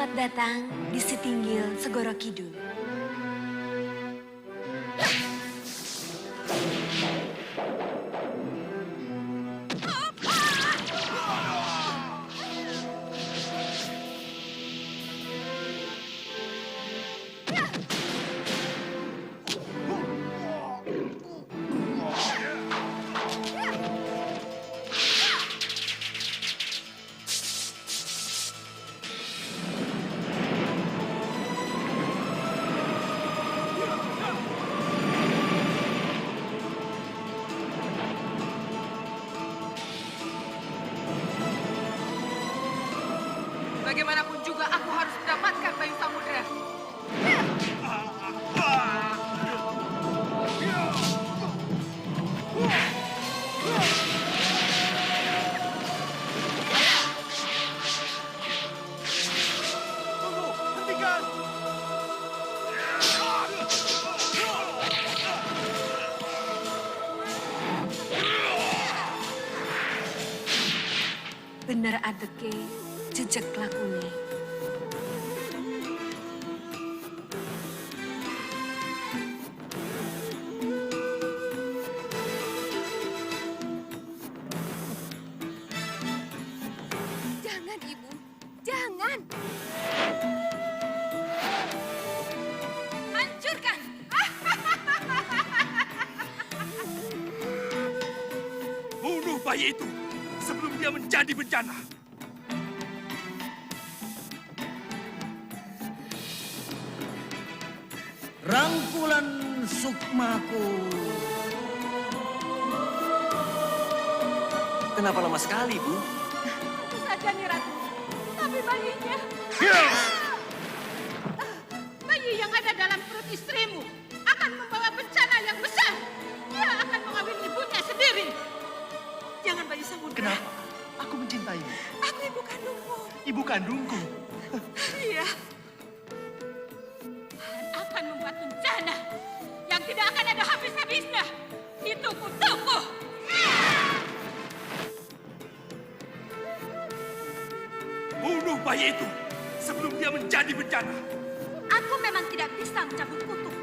Selamat datang di Setinggil Segoro Kidul. Bagaimanapun juga aku harus mendapatkan Bayu Samudra. Tunggu, hentikan! Bener adeke, jejak lakune. Jangan, Ibu. Jangan. Hancurkan. Bunuh bayi itu sebelum dia menjadi bencana. Rangkulan sukmaku. Kenapa lama sekali, Bu? Tentu saja, Ratu. Tapi bayinya... Bayi yang ada dalam perut istrimu akan membawa bencana yang besar. Dia akan mengawin ibunya sendiri. Jangan Bayu Samudra. Kenapa? Aku mencintaimu. Aku ibu kandungmu. Ibu kandungku. Iya. Dan akan membuat bencana yang tidak akan ada habis-habisnya. Itu kutuku. Bunuh bayi itu sebelum dia menjadi bencana. Aku memang tidak bisa mencabut kutuk.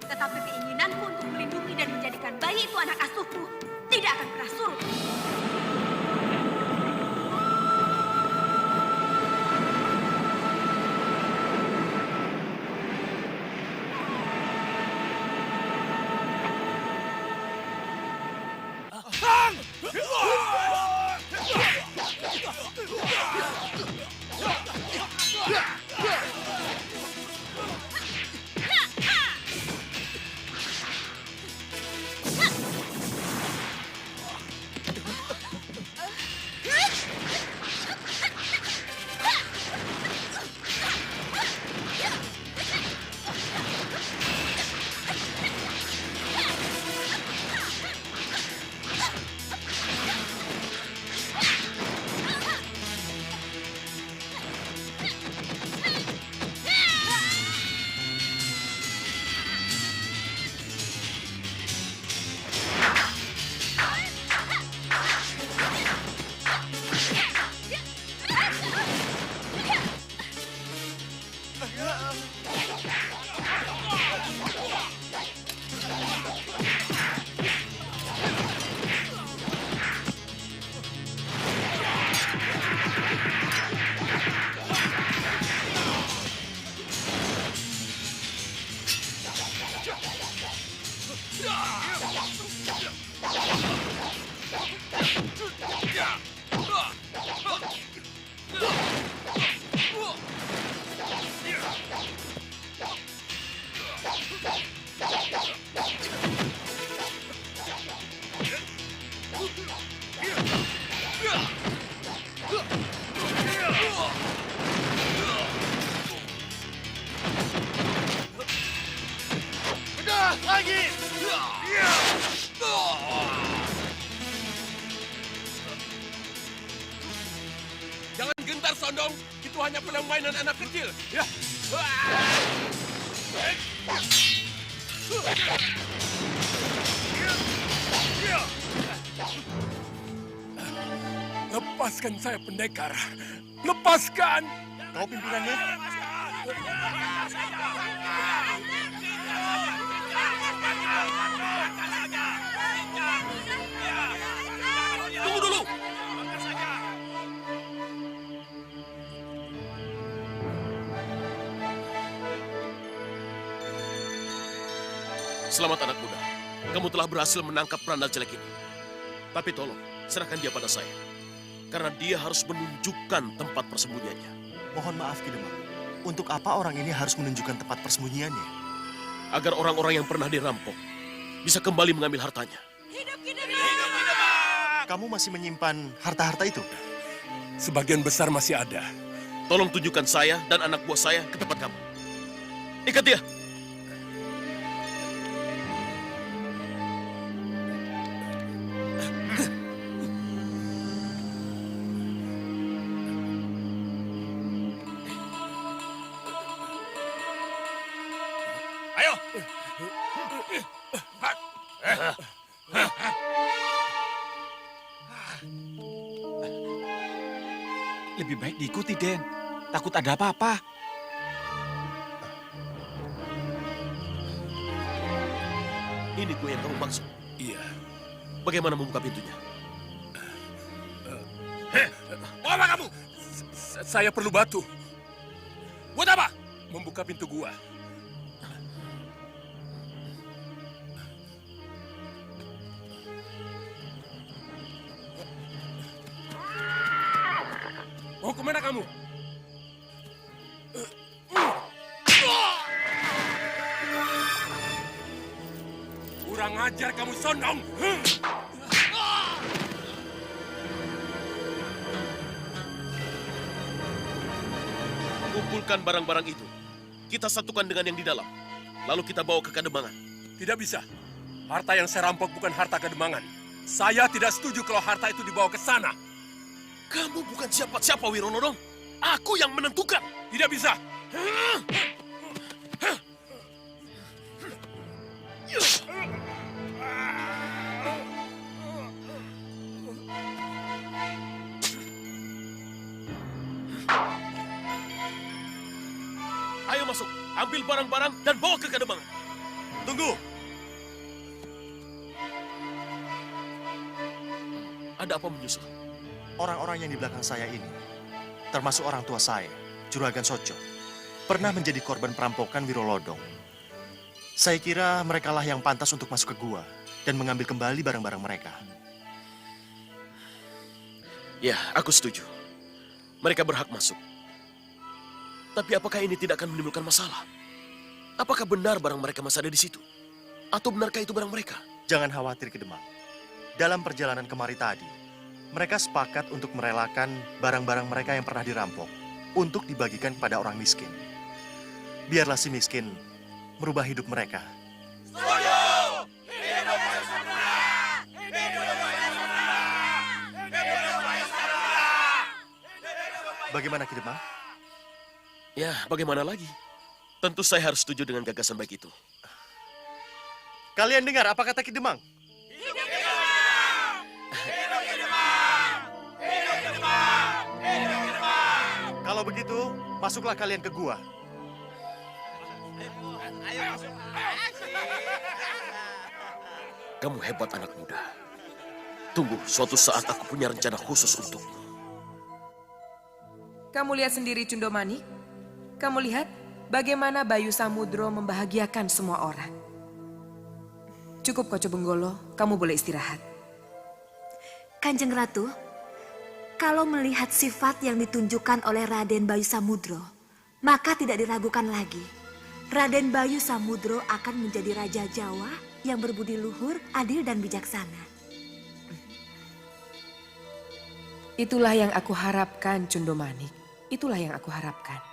Tetapi keinginanku untuk melindungi dan menjadikan bayi itu anak asuhku tidak akan pernah surut. Lagi! Jangan gentar, Sondong. Itu hanya permainan anak kecil. Ya. Lepaskan saya, pendekar. Lepaskan! Kau pimpinannya? Tunggu dulu! Selamat anak muda. Kamu telah berhasil menangkap perandal jelek ini. Tapi tolong, serahkan dia pada saya. Karena dia harus menunjukkan tempat persembunyiannya. Mohon maaf, Ki Demang. Untuk apa orang ini harus menunjukkan tempat persembunyiannya? Agar orang-orang yang pernah dirampok bisa kembali mengambil hartanya. Kamu masih menyimpan harta-harta itu? Sebagian besar masih ada. Tolong tunjukkan saya dan anak buah saya ke tempat kamu. Ikat dia! Ayo! Lebih baik diikuti, Den. Takut ada apa-apa. Ini kue yang kamu maksud. Iya. Bagaimana membuka pintunya? Mau apa kamu? Saya perlu batu. Buat apa? Membuka pintu gua. Mau kemana kamu? Kurang ajar kamu, Sondong! Kumpulkan barang-barang itu. Kita satukan dengan yang di dalam. Lalu kita bawa ke Kademangan. Tidak bisa. Harta yang saya rampok bukan harta Kademangan. Saya tidak setuju kalau harta itu dibawa ke sana. Kamu bukan siapa-siapa, Wironodong. Aku yang menentukan. Tidak bisa. Ayo masuk, ambil barang-barang dan bawa ke Kademangan. Tunggu! Ada apa menyusul? Orang-orang yang di belakang saya ini, termasuk orang tua saya, Juragan Sojo, pernah menjadi korban perampokan Wirolodong. Saya kira merekalah yang pantas untuk masuk ke gua dan mengambil kembali barang-barang mereka. Ya, aku setuju. Mereka berhak masuk. Tapi apakah ini tidak akan menimbulkan masalah? Apakah benar barang mereka masih ada di situ? Atau benarkah itu barang mereka? Jangan khawatir, Ki Demang. Dalam perjalanan kemari tadi, mereka sepakat untuk merelakan barang-barang mereka yang pernah dirampok untuk dibagikan kepada orang miskin. Biarlah si miskin merubah hidup mereka. Bagaimana, Ki Demang? Ya, bagaimana lagi? Tentu saya harus setuju dengan gagasan baik itu. Kalian dengar apa kata Ki Demang? Kalau begitu, masuklah kalian ke gua. Kamu hebat anak muda. Tunggu, suatu saat aku punya rencana khusus untukmu. Kamu lihat sendiri Cundomani. Kamu lihat bagaimana Bayu Samudro membahagiakan semua orang. Cukup Koco Benggolo, kamu boleh istirahat. Kanjeng Ratu, kalau melihat sifat yang ditunjukkan oleh Raden Bayu Samudro, maka tidak diragukan lagi. Raden Bayu Samudro akan menjadi Raja Jawa yang berbudi luhur, adil dan bijaksana. Itulah yang aku harapkan, Cundomanik. Itulah yang aku harapkan.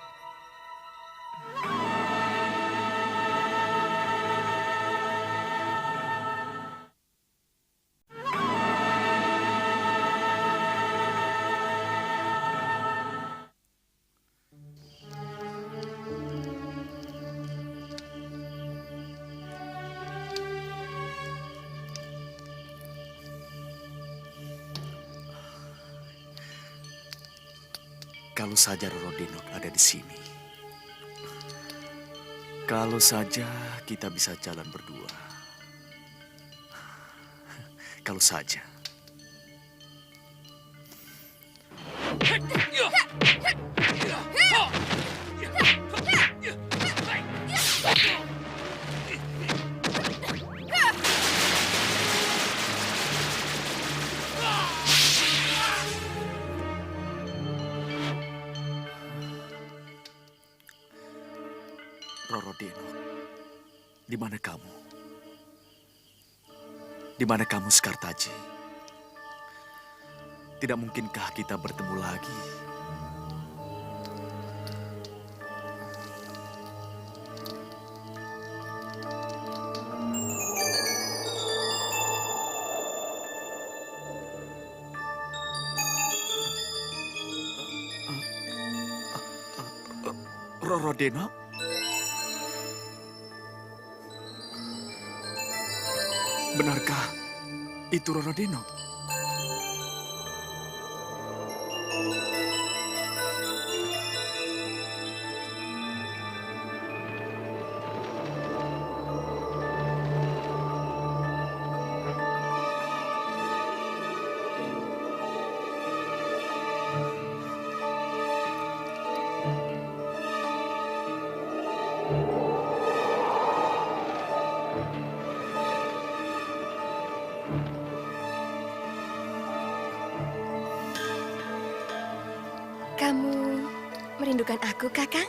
Kalau saja Roro Denok ada di sini. Kalau saja kita bisa jalan berdua. Kalau saja. Roro Denok, di mana kamu? Di mana kamu, Sekartaji? Tidak mungkinkah kita bertemu lagi? Roro Denok? Benarkah itu Roro Denok? Kamu merindukan aku, Kakang?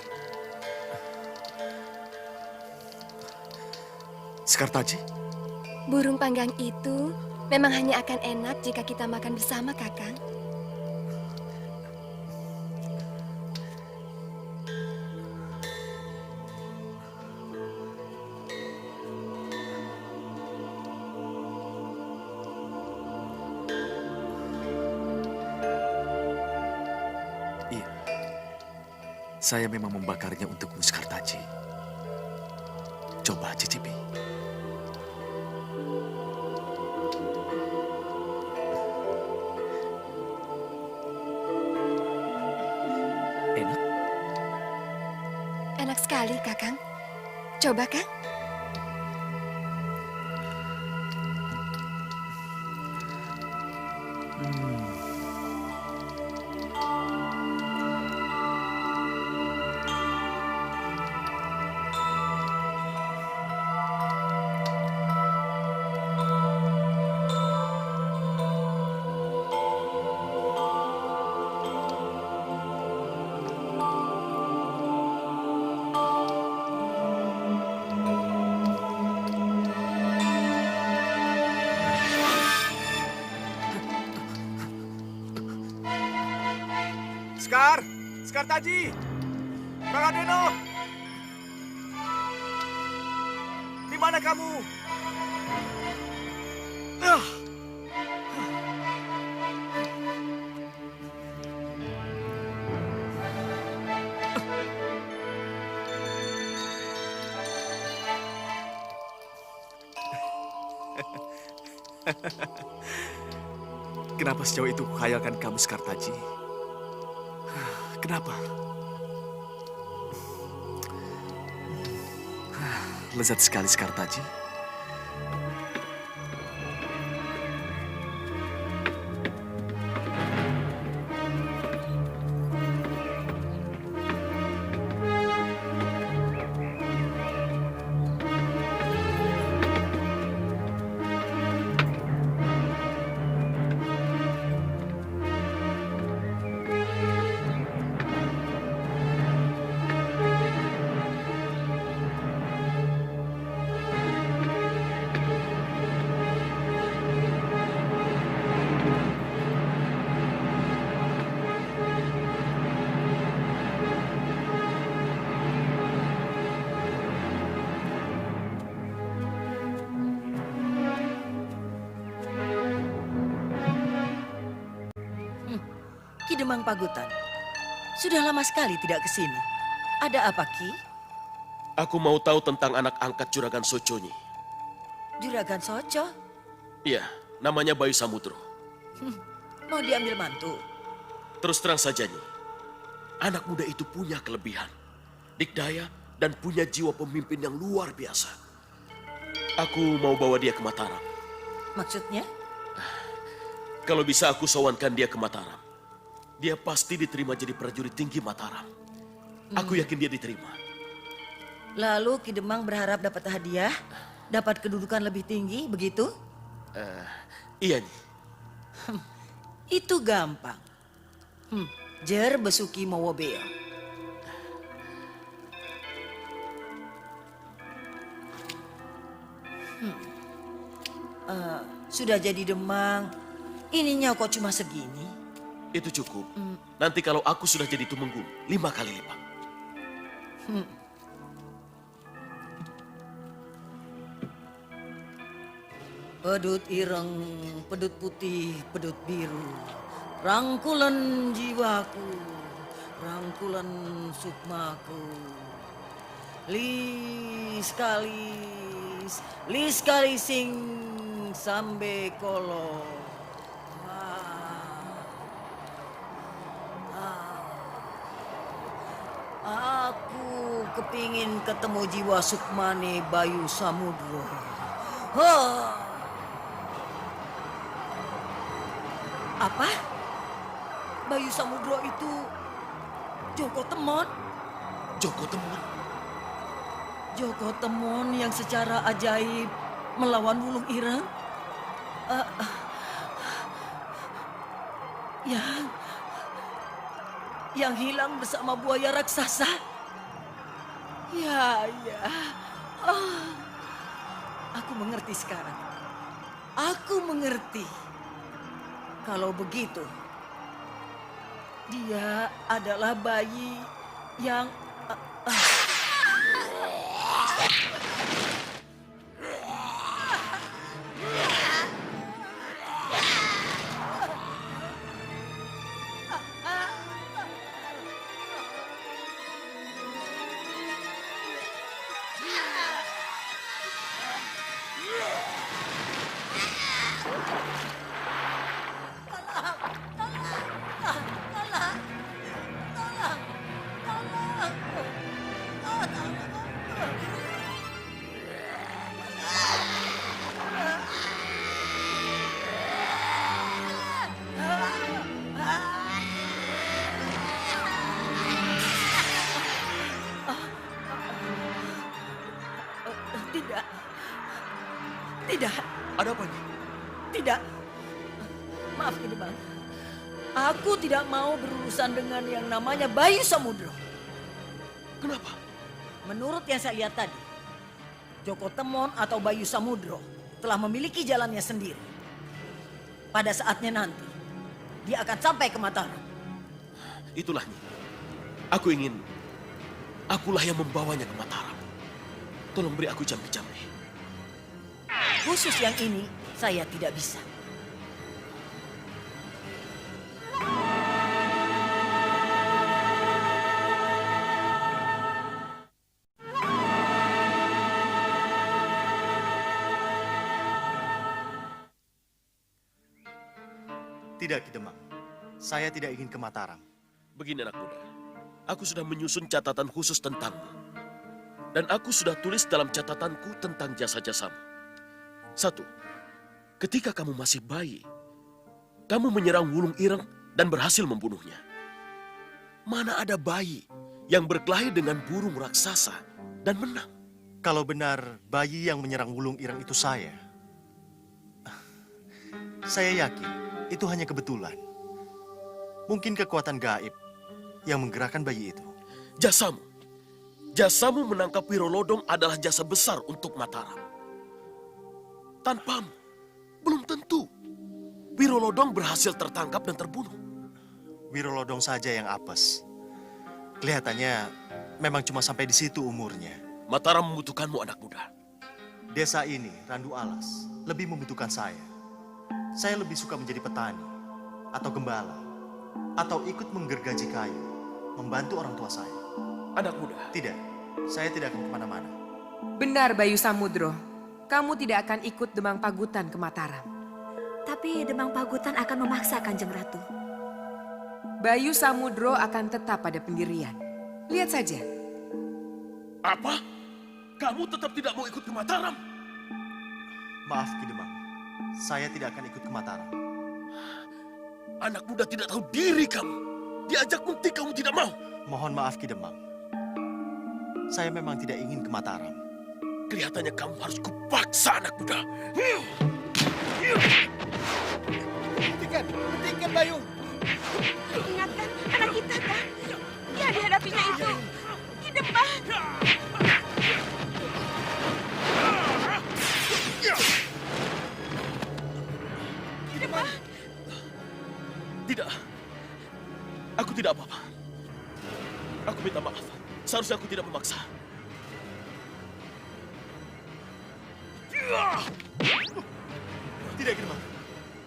Sekartaji? Burung panggang itu memang hanya akan enak jika kita makan bersama, Kakang. Iya. Saya memang membakarnya untukmu, Sekartaji. Coba cicipi. Enak? Enak sekali, Kakang. Coba, Kang. Sekartaji! Roro Denok! Di mana kamu? Kenapa sejauh itu kukhayalkan kamu, Sekartaji? Kenapa? Lezat sekali, Sekartaji. Ki Demang Pagutan, sudah lama sekali tidak ke sini. Ada apa, Ki? Aku mau tahu tentang anak angkat Juragan Soco, Nyi. Juragan Soco? Iya, namanya Bayu Samudro. Mau diambil mantu? Terus terang saja, Nyi. Anak muda itu punya kelebihan, dikdaya, dan punya jiwa pemimpin yang luar biasa. Aku mau bawa dia ke Mataram. Maksudnya? Kalau bisa aku sowankan dia ke Mataram. Dia pasti diterima jadi prajurit tinggi Mataram. Aku yakin dia diterima. Lalu Ki Demang berharap dapat hadiah, dapat kedudukan lebih tinggi, begitu? Iya, Nyi. Itu gampang. Jer besuki mawobeo. Sudah jadi Demang, ininya kok cuma segini? Itu cukup. Nanti kalau aku sudah jadi Tumenggung, 5 kali lipat. Pedut ireng, pedut putih, pedut biru. Rangkulan jiwaku, rangkulan sukmaku. Lis kali sing sambe kolo. Aku kepingin ketemu jiwa Sukmane Bayu Samudro. Apa? Bayu Samudro itu Joko Temon? Joko Temon? Joko Temon yang secara ajaib melawan Wulung Ireng? Yang hilang bersama buaya raksasa? Ya. Aku mengerti sekarang. Aku mengerti. Kalau begitu, dia adalah bayi yang... Tidak. Ada apa, Nyi? Tidak. Maaf, Ki Demang. Aku tidak mau berurusan dengan yang namanya Bayu Samudro. Kenapa? Menurut yang saya lihat tadi, Joko Temon atau Bayu Samudro telah memiliki jalannya sendiri. Pada saatnya nanti, dia akan sampai ke Mataram. Itulah, Nyi. Akulah yang membawanya ke Mataram. Tolong beri aku jambi-jambi. Khusus yang ini, saya tidak bisa. Tidak, Ki Demang. Saya tidak ingin ke Mataram. Begini anak muda, aku sudah menyusun catatan khusus tentangmu. Dan aku sudah tulis dalam catatanku tentang jasa-jasamu. 1. Ketika kamu masih bayi, kamu menyerang Wulung Ireng dan berhasil membunuhnya. Mana ada bayi yang berkelahi dengan burung raksasa dan menang? Kalau benar bayi yang menyerang Wulung Ireng itu saya yakin itu hanya kebetulan. Mungkin kekuatan gaib yang menggerakkan bayi itu. Jasamu menangkap Wirolodong adalah jasa besar untuk Mataram. Tanpamu, belum tentu Wirolodong berhasil tertangkap dan terbunuh. Wirolodong saja yang apes. Kelihatannya memang cuma sampai di situ umurnya. Mataram membutuhkanmu anak muda. Desa ini, Randu Alas, lebih membutuhkan saya. Saya lebih suka menjadi petani, atau gembala, atau ikut menggergaji kayu, membantu orang tua saya. Anak muda. Tidak, saya tidak akan kemana-mana. Benar Bayu Samudro. Kamu tidak akan ikut Demang Pagutan ke Mataram. Tapi Demang Pagutan akan memaksa Kanjeng Ratu. Bayu Samudro akan tetap pada pendirian. Lihat saja. Apa? Kamu tetap tidak mau ikut ke Mataram? Maaf Ki Demang, saya tidak akan ikut ke Mataram. Anak muda tidak tahu diri kamu. Diajak muntik kamu tidak mau. Mohon maaf Ki Demang. Saya memang tidak ingin ke Mataram. Kelihatannya kamu harus kupaksa anak muda. Hentikan Bayu. Ingatkan anak kita kan? Ya dihadapinya itu. Ki Demang. Ki Demang. Tidak. Aku tidak apa-apa. Aku minta maaf. Seharusnya aku tidak memaksa. Tidak Ki Demang,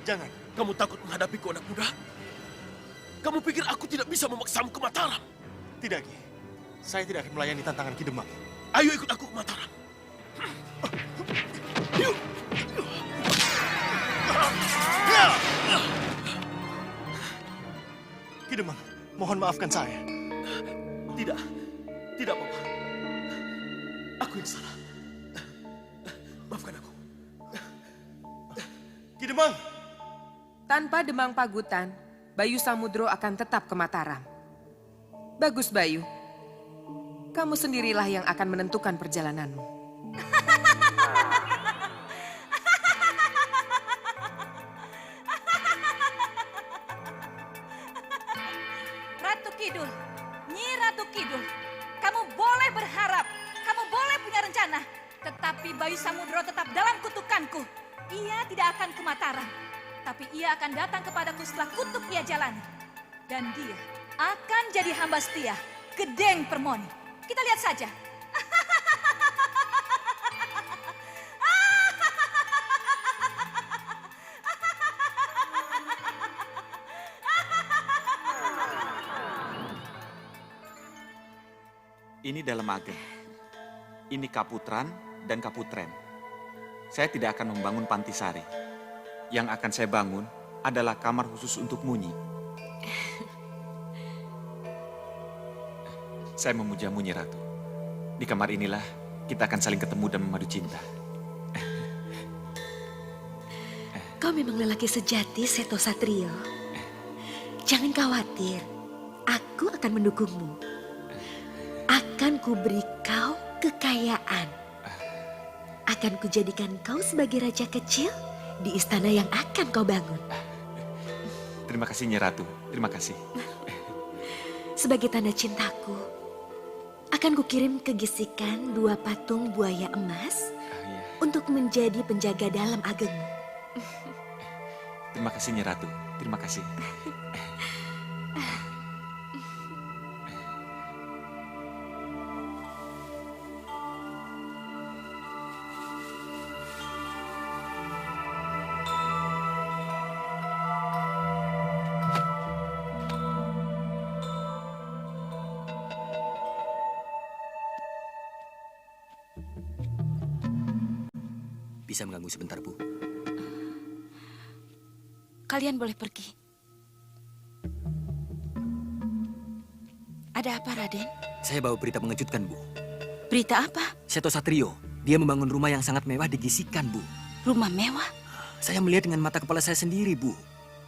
jangan. Kamu takut menghadapiku anak muda? Kamu pikir aku tidak bisa memaksamu ke Mataram? Tidak Ki, saya tidak akan melayani tantangan Ki Demang. Ayo ikut aku ke Mataram. Ki Demang, mohon maafkan saya. Tidak, tidak apa-apa. Aku yang salah. Maafkan aku. Ki Demang! Tanpa Demang Pagutan, Bayu Samudro akan tetap ke Mataram. Bagus Bayu. Kamu sendirilah yang akan menentukan perjalananmu. Ratu Kidul, Nyi Ratu Kidul, kamu boleh berharap, kamu boleh punya rencana. Tetapi Bayu Samudro tetap dalam kutukanku. Ia tidak akan ke Mataram. Tapi ia akan datang kepadaku setelah kutuk ia jalani. Dan dia akan jadi hamba setia, Gedeng Permoni. Kita lihat saja. Ini dalam Ageng. Ini Kaputran dan Kaputren. Saya tidak akan membangun Pantisari. Yang akan saya bangun adalah kamar khusus untuk Munyi. Saya memujamu, Nyi Ratu. Di kamar inilah kita akan saling ketemu dan memadu cinta. Kau memang lelaki sejati, Seto Satrio. Jangan khawatir, aku akan mendukungmu. Akan kuberi kau kekayaan. Akan kujadikan kau sebagai raja kecil di istana yang akan kau bangun. Terima kasih, Nyi Ratu. Terima kasih. Sebagai tanda cintaku, akan kukirim ke Gisikan 2 patung buaya emas untuk menjadi penjaga dalam agengmu. Terima kasih, Nyi Ratu. Terima kasih. Bisa mengganggu sebentar, Bu? Kalian boleh pergi. Ada apa, Raden? Saya bawa berita mengejutkan, Bu. Berita apa? Seto Satrio, dia membangun rumah yang sangat mewah di Gisikan, Bu. Rumah mewah? Saya melihat dengan mata kepala saya sendiri, Bu.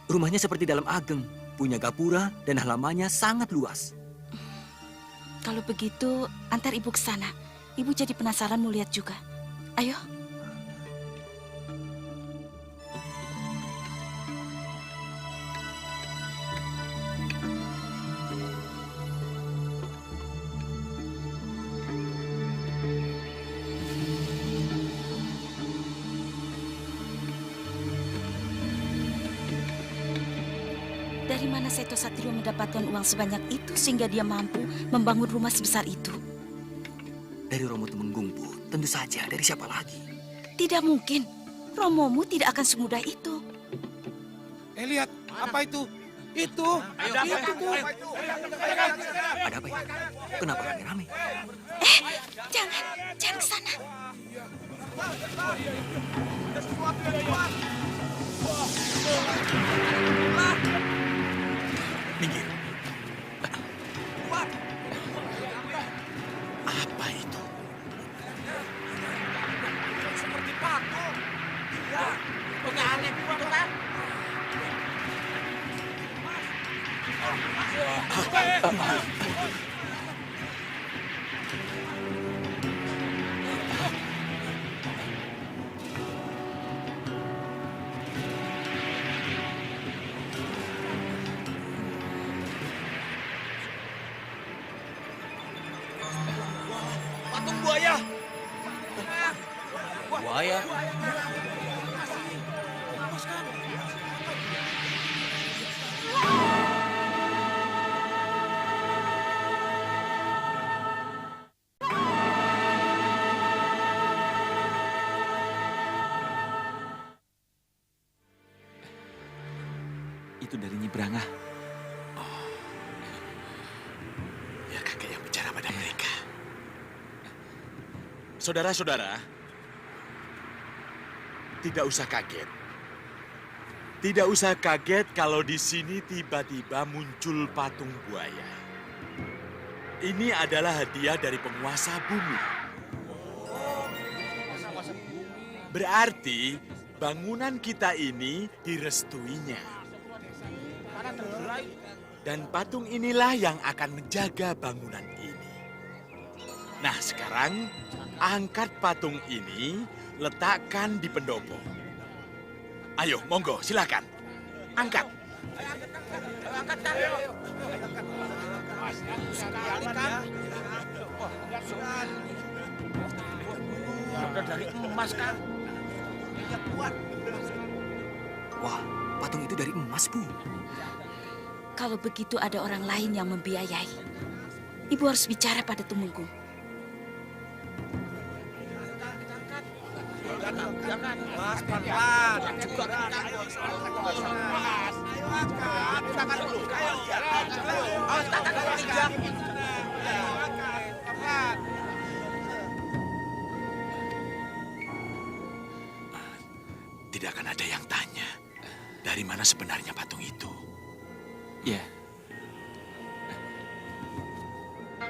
Rumahnya seperti dalam Ageng, punya gapura dan halamannya sangat luas. Kalau begitu, antar ibu ke sana. Ibu jadi penasaran mau lihat juga. Ayo. Dari mana Seto Satrio mendapatkan uang sebanyak itu sehingga dia mampu membangun rumah sebesar itu? Dari Romo Tumenggung, Bu. Tentu saja, dari siapa lagi? Tidak mungkin. Romomu tidak akan semudah itu. Lihat, apa itu? Itu. Ada apa ya? Kenapa rame-rame? Jangan ke sana. Minggir. Patung buaya! Buaya. Itu dari Nyibranga. Ya kakek yang bicara pada mereka. Saudara-saudara, tidak usah kaget. Tidak usah kaget kalau di sini tiba-tiba muncul patung buaya. Ini adalah hadiah dari penguasa bumi. Berarti bangunan kita ini direstuinya. Dan patung inilah yang akan menjaga bangunan ini. Nah, sekarang angkat patung ini, letakkan di pendopo. Ayo, monggo, silakan. Angkat. Udah dari emas, Kang. Wah, patung itu dari emas, Bu. Kalau begitu ada orang lain yang membiayai. Ibu harus bicara pada Tumenggung. Tidak akan ada yang tanya, dari mana sebenarnya patung itu? Ya,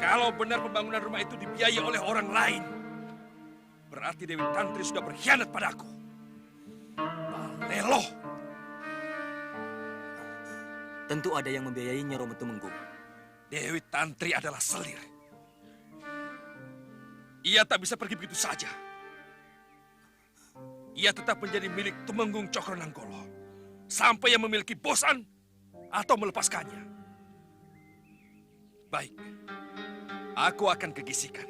Kalau benar pembangunan rumah itu dibiayai oleh orang lain, berarti Dewi Tantri sudah berkhianat padaku. Balelo. Tentu ada yang membiayainya, Romo Tumenggung. Dewi Tantri adalah selir. Ia tak bisa pergi begitu saja. Ia tetap menjadi milik Tumenggung Cokronanggolo sampai ia memiliki bosan atau melepaskannya. Baik, aku akan kegisikan.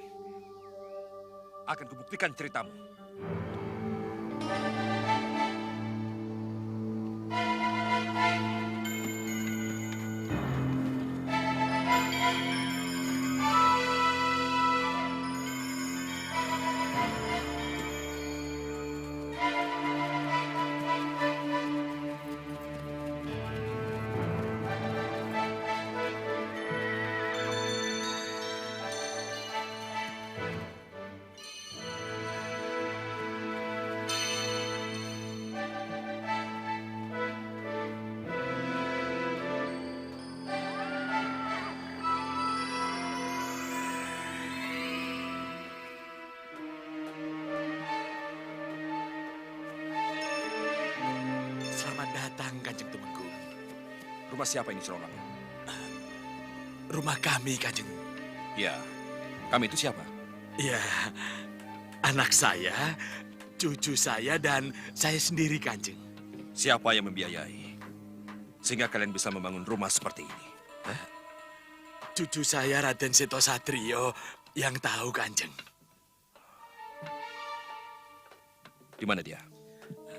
Akan kubuktikan ceritamu. Selamat datang, Kanjeng Tumenggung. Rumah siapa ini, Surolang? Rumah kami, Kanjeng. Ya, kami itu siapa? Ya, anak saya, cucu saya, dan saya sendiri, Kanjeng. Siapa yang membiayai? Sehingga kalian bisa membangun rumah seperti ini. Cucu saya, Raden Seto Satrio, yang tahu, Kanjeng. Di mana dia?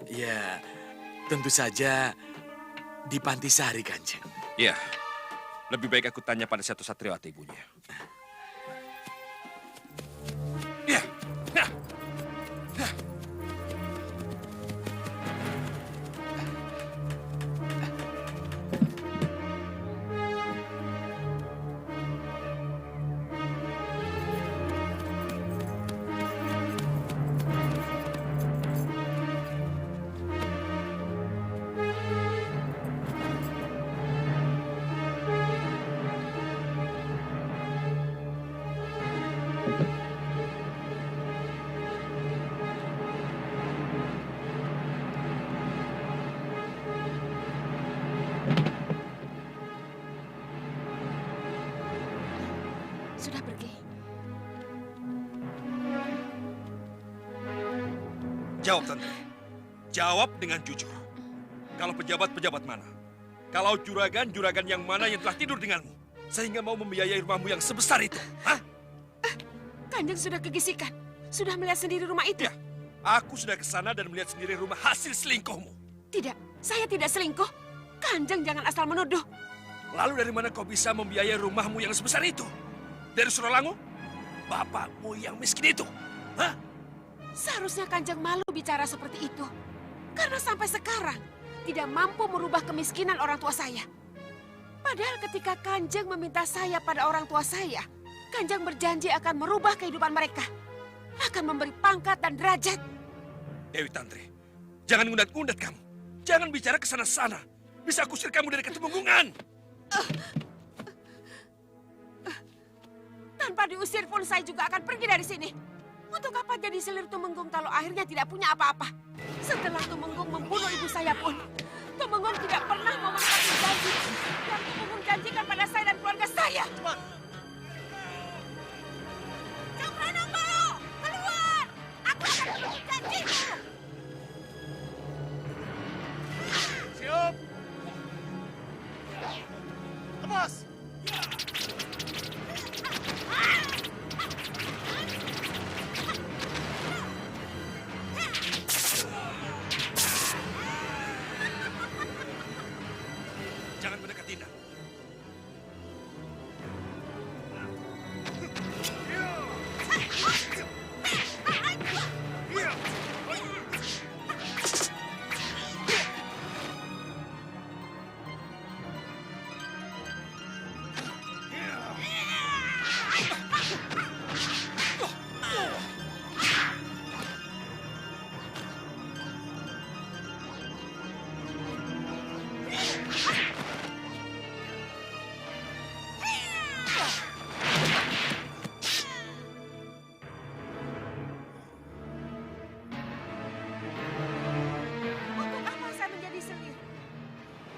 Ya, tentu saja di Pantisari, Kanjeng. Ya, lebih baik aku tanya pada Seto Satrio atau ibunya. Ya, ya. sudah pergi. Jawab, Tantri. Jawab dengan jujur. Kalau pejabat-pejabat mana? Kalau juragan-juragan yang mana yang telah tidur denganmu? Sehingga mau membiayai rumahmu yang sebesar itu? Hah? Kanjeng sudah kegisikan. Sudah melihat sendiri rumah itu. Ya, aku sudah ke sana dan melihat sendiri rumah hasil selingkuhmu. Tidak, saya tidak selingkuh. Kanjeng jangan asal menuduh. Lalu dari mana kau bisa membiayai rumahmu yang sebesar itu? Dari Suralangu? Bapakmu yang miskin itu? Hah? Seharusnya Kanjeng malu bicara seperti itu. Karena sampai sekarang tidak mampu merubah kemiskinan orang tua saya. Padahal ketika Kanjeng meminta saya pada orang tua saya, Kanjeng berjanji akan merubah kehidupan mereka. Akan memberi pangkat dan derajat. Dewi Tantri, jangan ngundat-ngundat kamu. Jangan bicara ke sana-sana. Bisa kusir kamu dari Ketumenggungan. Tanpa diusir pun saya juga akan pergi dari sini. Untuk apa jadi selir Tumenggung kalau akhirnya tidak punya apa-apa? Setelah Tumenggung membunuh ibu saya pun, Tumenggung tidak pernah mau menepati janji yang Tumenggung janjikan pada saya dan keluarga saya. Cokrononggolo, keluar! Aku akan memenuhi janjiku. Siap! Lepas! Jangan mendekat Dinda. Untuk apa saya menjadi selir?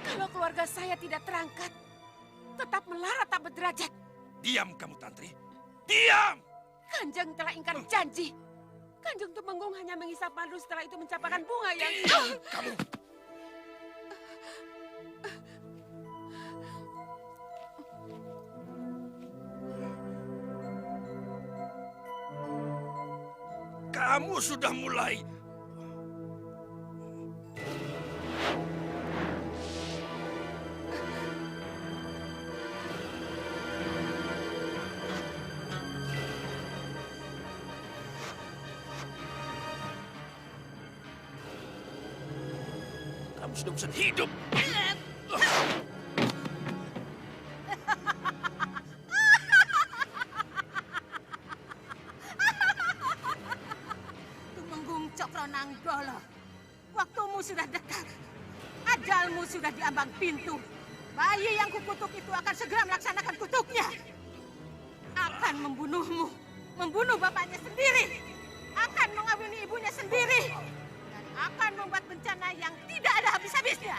Kalau keluarga saya tidak terangkat, tetap melarat tak berderajat. Diam kamu, Tantri. Diam! Kanjeng telah ingkar janji. Kanjeng Tumenggung hanya mengisap madu setelah itu mencapakan bunga yang... Kamu! Kamu sudah mulai... Kamu sudah bosan hidup. Tumenggung Cokronanggolo, waktumu sudah dekat. Ajalmu sudah di ambang pintu. Bayi yang kukutuk itu akan segera melaksanakan kutuknya. Akan membunuhmu, membunuh bapaknya sendiri. Akan mengawini ibunya sendiri. Dan akan membuat bencana yang tidak ada habis-habisnya.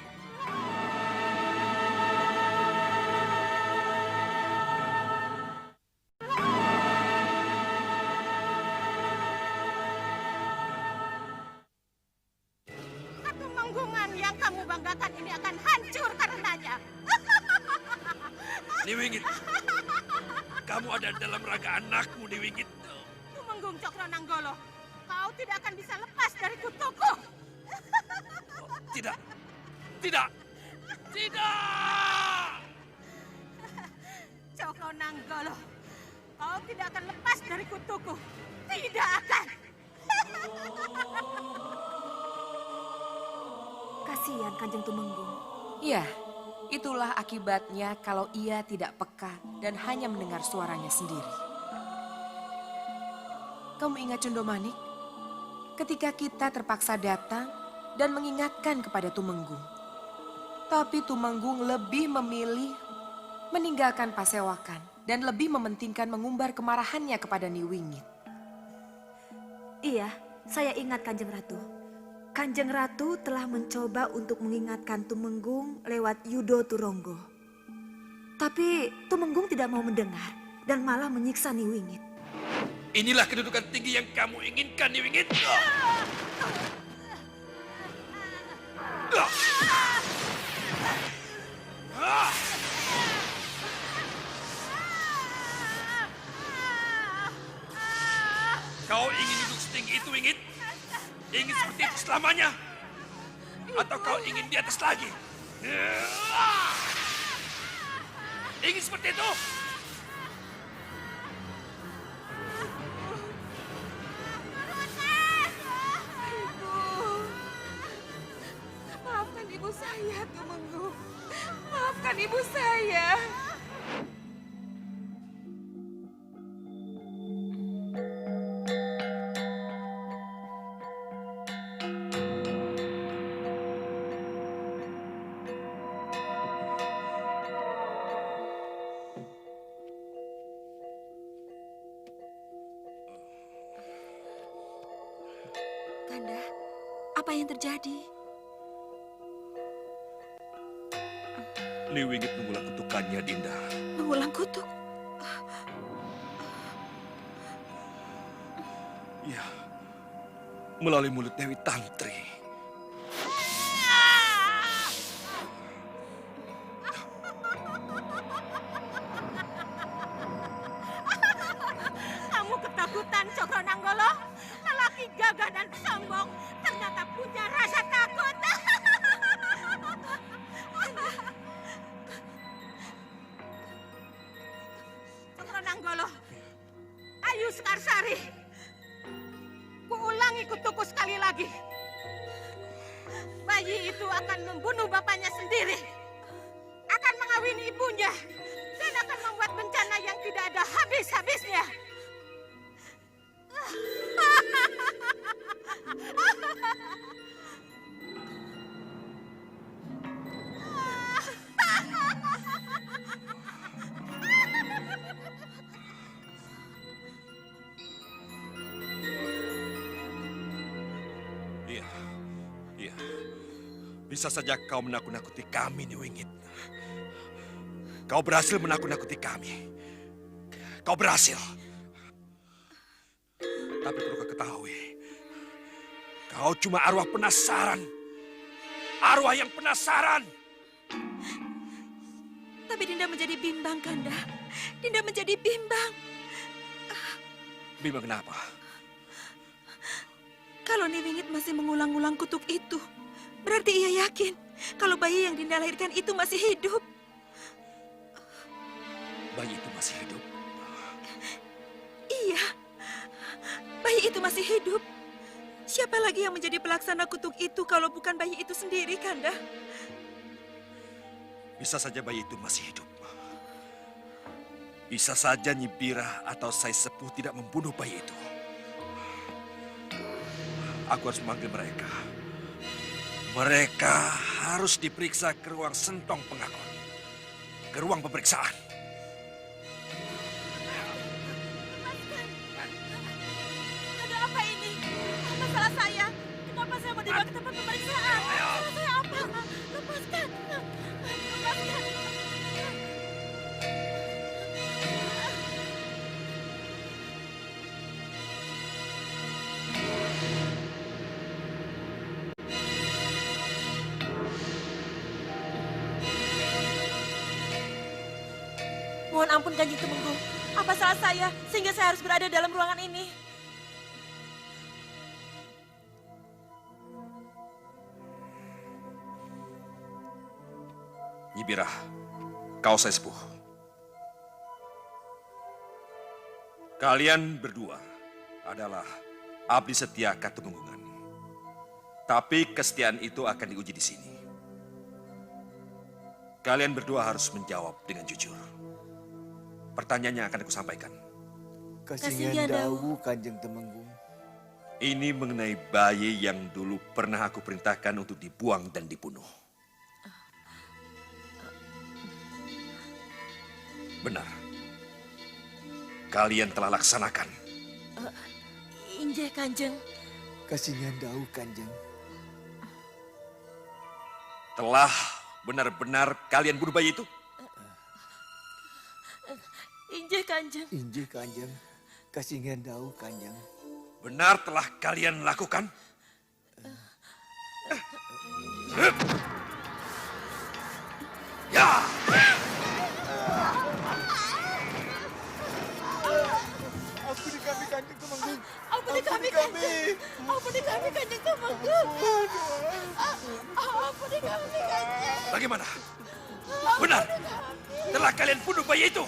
Ketumenggungan yang kamu banggakan ini akan hancur karenanya. Niwingit, kamu ada dalam raga anakmu, Niwingit. Tumenggung Cokronanggolo, kau tidak akan bisa lepas dari kutuku. Tidak, tidak, tidak! Cokronanggolo, kau tidak akan lepas dari kutuku. Tidak akan. Kasihan Kanjeng Tumenggung. Ya, itulah akibatnya kalau ia tidak peka dan hanya mendengar suaranya sendiri. Kamu ingat Condomanik? Ketika kita terpaksa datang dan mengingatkan kepada Tumenggung. Tapi Tumenggung lebih memilih meninggalkan Pasewakan dan lebih mementingkan mengumbar kemarahannya kepada Niwingit. Iya, saya ingat Kanjeng Ratu. Kanjeng Ratu telah mencoba untuk mengingatkan Tumenggung lewat Yudo Turonggo. Tapi Tumenggung tidak mau mendengar. dan malah menyiksa Niwingit. Inilah kedudukan tinggi yang kamu inginkan, Niwingit. Kau ingin duduk setinggi itu, Wingit? Ingin seperti itu selamanya? Atau kau ingin di atas lagi? Ingin seperti itu? Maafkan ibu saya, Tumenggung. Maafkan ibu saya. Kanda, apa yang terjadi? Niwingit mengulang kutukannya, Dinda. Mengulang kutuk. Ya, melalui mulut Dewi Tantri. Kamu ketakutan, Cokronanggolo? Lelaki gagah dan sombong ternyata punya rasa takut. Cokronanggolo, ayo Sekarsari. Kuulangi kutuku sekali lagi. Bayi itu akan membunuh bapaknya sendiri. Akan mengawini ibunya. Dan akan membuat bencana yang tidak ada habis-habisnya. Iya, iya. Bisa saja kau menakut-nakuti kami, Niwingit. Kau berhasil menakut-nakuti kami. Kau berhasil. Tapi perlu kau ketahui, kau cuma arwah penasaran. Arwah yang penasaran. Tapi Dinda menjadi bimbang, Kanda. Dinda menjadi bimbang. Bimbang kenapa? Kalau Niwingit masih mengulang-ulang kutuk itu, berarti ia yakin kalau bayi yang Dinda lahirkan itu masih hidup. Bayi itu masih hidup. Iya, bayi itu masih hidup. Siapa lagi yang menjadi pelaksana kutuk itu kalau bukan bayi itu sendiri, Kanda? Bisa saja bayi itu masih hidup. Bisa saja Nyi Bira atau Sai Sepuh tidak membunuh bayi itu. Aku harus memanggil mereka. Mereka harus diperiksa ke ruang sentong pengakuan. Ke ruang pemeriksaan. Ada apa ini? Apa salah saya? Kenapa saya mau dibawa ke tempat pemeriksaan? Salah saya apa? Lepaskan. Lepaskan. Mohon ampun Kanjeng Tumenggung. Apa salah saya sehingga saya harus berada dalam ruangan ini? Nyi Bira, kau Sai Sepuh. Kalian berdua adalah abdi setia Katumenggungan. Tapi kesetiaan itu akan diuji di sini. Kalian berdua harus menjawab dengan jujur. Pertanyaannya akan aku sampaikan. Kasihnya Dawu, Kanjeng Tumenggung. Ini mengenai bayi yang dulu pernah aku perintahkan untuk dibuang dan dibunuh. Benar. Kalian telah laksanakan. Injih Kanjeng. Kasihnya Dawu, Kanjeng. Telah benar-benar kalian bunuh bayi itu? Injih Kanjeng. Injih Kanjeng, kasingen dawuh Kanjeng. Benar telah kalian lakukan? Ya! Ampuni kami Kanjeng Tumenggung. Ampuni kami, Kanjeng. Ampuni kami, Kanjeng Tumenggung. Ampuni kami, Kanjeng. Bagaimana? Benar? Telah kalian bunuh bayi itu?